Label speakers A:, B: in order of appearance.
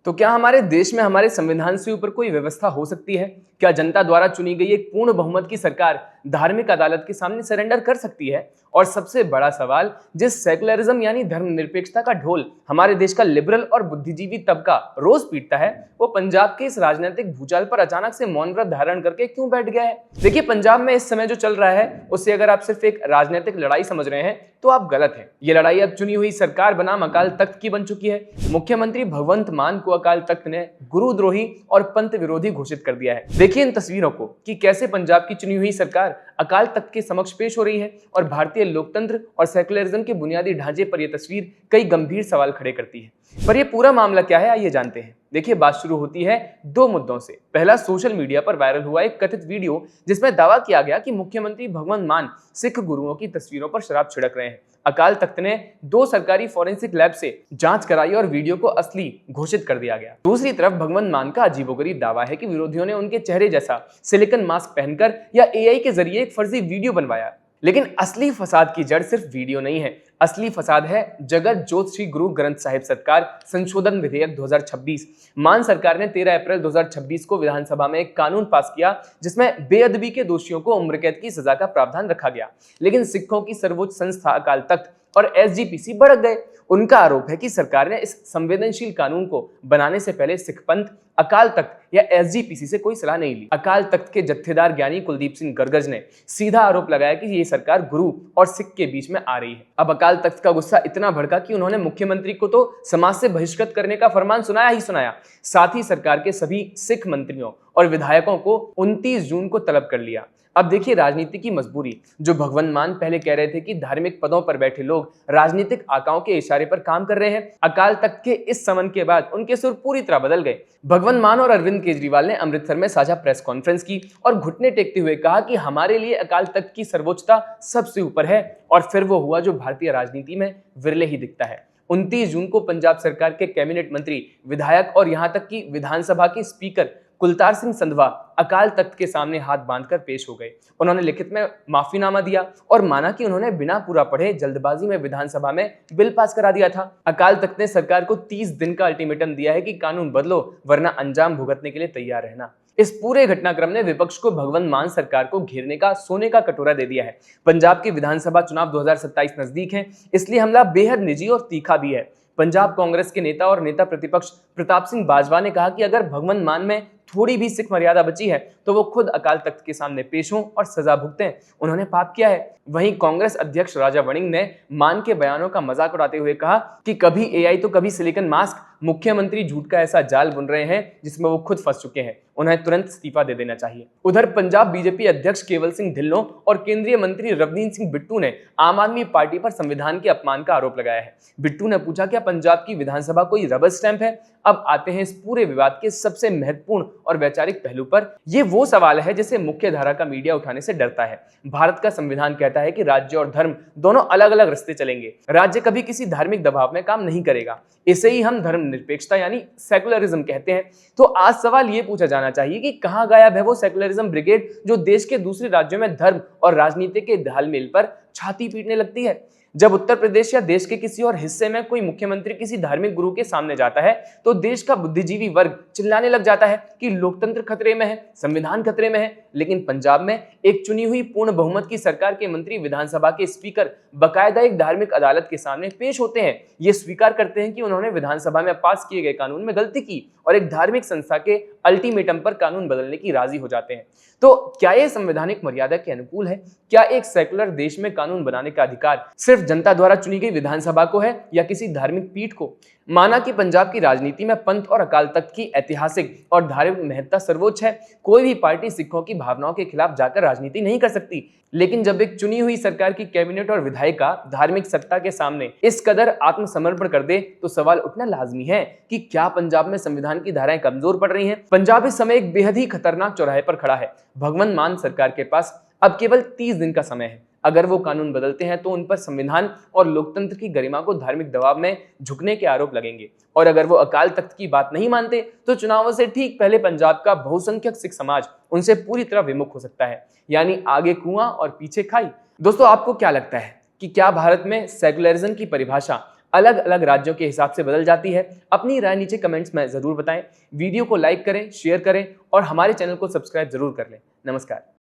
A: तो क्या हमारे देश में हमारे संविधान से ऊपर कोई व्यवस्था हो सकती है? क्या जनता द्वारा चुनी गई एक पूर्ण बहुमत की सरकार धार्मिक अदालत के सामने सरेंडर कर सकती है? और सबसे बड़ा सवाल, जिस सेकुलरिज्म यानी धर्मनिरपेक्षता का ढोल हमारे देश का लिबरल और बुद्धिजीवी तबका रोज पीटता है, वो पंजाब के इस राजनीतिक भूचाल पर अचानक से मौन व्रत धारण करके क्यों बैठ गया है? देखिए, पंजाब में इस समय जो चल रहा है उसे अगर आप सिर्फ एक राजनीतिक लड़ाई समझ रहे हैं तो आप गलत हैं। ये लड़ाई अब चुनी हुई सरकार बनाम अकाल तख्त की बन चुकी है। मुख्यमंत्री भगवंत मान को अकाल तख्त ने गुरुद्रोही और पंथ विरोधी घोषित कर दिया है। देखिए इन तस्वीरों को कि कैसे पंजाब की चुनी हुई सरकार अकाल तख्त के समक्ष पेश हो रही है और भारतीय लोकतंत्र और सेकुलरिज्म के बुनियादी ढांचे पर यह तस्वीर कई गंभीर सवाल खड़े करती है। पर यह पूरा मामला क्या है, आइए जानते हैं। देखिए, बात शुरू होती है दो मुद्दों से। पहला, सोशल मीडिया पर वायरल हुआ एक कथित वीडियो जिसमें दावा किया गया कि मुख्यमंत्री भगवंत मान सिख गुरुओं की तस्वीरों पर शराब छिड़क रहे हैं। अकाल तख्त ने 2 सरकारी फॉरेंसिक लैब से जांच कराई और वीडियो को असली घोषित कर दिया गया। दूसरी तरफ भगवंत मान का अजीबोगरीब दावा है कि विरोधियों ने उनके चेहरे जैसा सिलिकॉन मास्क पहनकर या एआई के जरिए एक फर्जी वीडियो बनवाया। लेकिन असली फसाद की जड़ सिर्फ वीडियो नहीं है, असली फसाद है जगत जोत श्री गुरु ग्रंथ साहिब सत्कार संशोधन विधेयक 2026। मान सरकार ने 13 अप्रैल 2026 को विधानसभा में एक कानून पास किया जिसमें बेअदबी के दोषियों को उम्र कैद की सजा का प्रावधान रखा गया। लेकिन सिखों की सर्वोच्च संस्था अकाल तख्त और एसजीपीसी भड़क गए। उनका आरोप है कि सरकार ने इस संवेदनशील कानून को बनाने से पहले सिख पंथ, अकाल तख्त या एसजीपीसी से कोई सलाह नहीं ली। अकाल तख्त के जत्थेदार ज्ञानी कुलदीप सिंह गर्गज ने सीधा आरोप लगाया कि ये सरकार गुरु और सिख के बीच में आ रही है। अब अकाल तख्त का गुस्सा इतना भड़का कि उन्होंने मुख्यमंत्री को तो समाज से बहिष्कृत करने का फरमान सुनाया ही सुनाया, साथ ही सरकार के सभी सिख मंत्रियों और विधायकों को 29 जून को तलब कर लिया। अब देखिए राजनीति की मजबूरी। जो भगवंत मान पहले कह रहे थे कि धार्मिक पदों पर बैठे लोग राजनीतिक आकाओं के इशारे पर काम कर रहे हैं, अकाल तख्त के इस समन के बाद उनके सुर पूरी तरह बदल गए। भगवंत मान और अरविंद केजरीवाल ने अमृतसर में साझा प्रेस कॉन्फ्रेंस की और घुटने टेकते हुए कहा कि हमारे लिए अकाल तख्त की सर्वोच्चता सबसे ऊपर है। और फिर वो हुआ जो भारतीय राजनीति में विरले ही दिखता है। 29 जून को पंजाब सरकार के कैबिनेट मंत्री, विधायक और यहां तक कि विधानसभा के स्पीकर कुलतार सिंह संधवा अकाल तख्त के सामने हाथ बांधकर पेश हो गए। उन्होंने लिखित में माफीनामा दिया और माना कि उन्होंने बिना पूरा पढ़े जल्दबाजी में विधानसभा में बिल पास करा दिया था। अकाल तख्त ने सरकार को 30 दिन का अल्टीमेटम दिया है कि कानून बदलो वरना अंजाम भुगतने के लिए तैयार रहना। इस पूरे घटनाक्रम ने विपक्ष को भगवंत मान सरकार को घेरने का सोने का कटोरा दे दिया है। पंजाब के विधानसभा चुनाव 2027 नजदीक हैं, इसलिए हमला बेहद निजी और तीखा भी है। पंजाब कांग्रेस के नेता और नेता प्रतिपक्ष प्रताप सिंह बाजवा ने कहा कि अगर भगवंत मान में थोड़ी भी सिख मर्यादा बची है तो वो खुद अकाल तख्त के सामने पेश हों और सजा भुगतें, उन्होंने पाप किया है। वहीं कांग्रेस अध्यक्ष राजा वड़िंग ने मान के बयानों का मजाक उड़ाते हुए कहा कि कभी एआई तो कभी सिलिकॉन मास्क, मुख्यमंत्री झूठ का ऐसा जाल बुन रहे हैं जिसमें वो खुद फंस चुके हैं, उन्हें तुरंत इस्तीफा दे देना चाहिए। उधर पंजाब बीजेपी अध्यक्ष केवल सिंह ढिल्लों और केंद्रीय मंत्री रवनीत सिंह बिट्टू ने आम आदमी पार्टी पर संविधान के अपमान का आरोप लगाया है। बिट्टू ने पूछा, क्या पंजाब की विधानसभा कोई रबर स्टैंप है? अब आते हैं इस पूरे विवाद के सबसे महत्वपूर्ण और वैचारिक पहलू पर। यह वो सवाल है जिसे मुख्य धारा का मीडिया उठाने से डरता है। भारत का संविधान कहता है कि राज्य और धर्म दोनों अलग अलग रास्ते चलेंगे। राज्य कभी किसी धार्मिक दबाव में काम नहीं करेगा। इसे ही हम धर्मनिरपेक्षता यानी सेकुलरिज्म कहते हैं। तो आज सवाल ये पूछा जाना चाहिए कि कहां गायब है वो सेकुलरिज्म ब्रिगेड जो देश के दूसरे राज्यों में धर्म और राजनीति के तालमेल पर छाती पीटने लगती है। जब उत्तर प्रदेश या देश के किसी और हिस्से में कोई मुख्यमंत्री किसी धार्मिक गुरु के सामने जाता है तो देश का बुद्धिजीवी वर्ग चिल्लाने लग जाता है कि लोकतंत्र खतरे में है, संविधान खतरे में है। लेकिन पंजाब में एक चुनी हुई पूर्ण बहुमत की सरकार के मंत्री, विधानसभा के स्पीकर बाकायदा एक धार्मिक अदालत के सामने पेश होते हैं। ये स्वीकार करते हैं कि उन्होंने विधानसभा में पास किए गए कानून में गलती की और एक धार्मिक संस्था के अल्टीमेटम पर कानून बदलने की राजी हो जाते हैं। तो क्या यह संवैधानिक मर्यादा के अनुकूल है? क्या एक सेकुलर देश में कानून बनाने का अधिकार सिर्फ जनता द्वारा चुनी गई विधानसभा को है या किसी धार्मिक पीठ को? माना कि पंजाब की राजनीति में पंथ और अकाल तख्त की ऐतिहासिक और धार्मिक महत्ता सर्वोच्च है। कोई भी पार्टी सिखों की भावनाओं के खिलाफ जाकर राजनीति नहीं कर सकती। लेकिन जब एक चुनी हुई सरकार की कैबिनेट और विधायिका धार्मिक सत्ता के सामने इस कदर आत्मसमर्पण कर दे तो सवाल उठना लाजमी है कि क्या पंजाब में संविधान की धाराएं कमजोर पड़ रही हैं? पंजाब इस समय एक बेहद ही खतरनाक चौराहे पर खड़ा है। भगवंत मान सरकार के पास अब केवल 30 दिन का समय है। अगर वो कानून बदलते हैं तो उन पर संविधान और लोकतंत्र की गरिमा को धार्मिक दबाव में झुकने के आरोप लगेंगे। और अगर वो अकाल तख्त की बात नहीं मानते तो चुनावों से ठीक पहले पंजाब का बहुसंख्यक सिख समाज उनसे पूरी तरह विमुख हो सकता है, यानी आगे कुआं और पीछे खाई। दोस्तों, आपको क्या लगता है कि क्या भारत में सेकुलरिज्म की परिभाषा अलग अलग राज्यों के हिसाब से बदल जाती है? अपनी राय नीचे कमेंट्स में जरूर बताएं। वीडियो को लाइक करें, शेयर करें और हमारे चैनल को सब्सक्राइब जरूर कर लें। नमस्कार।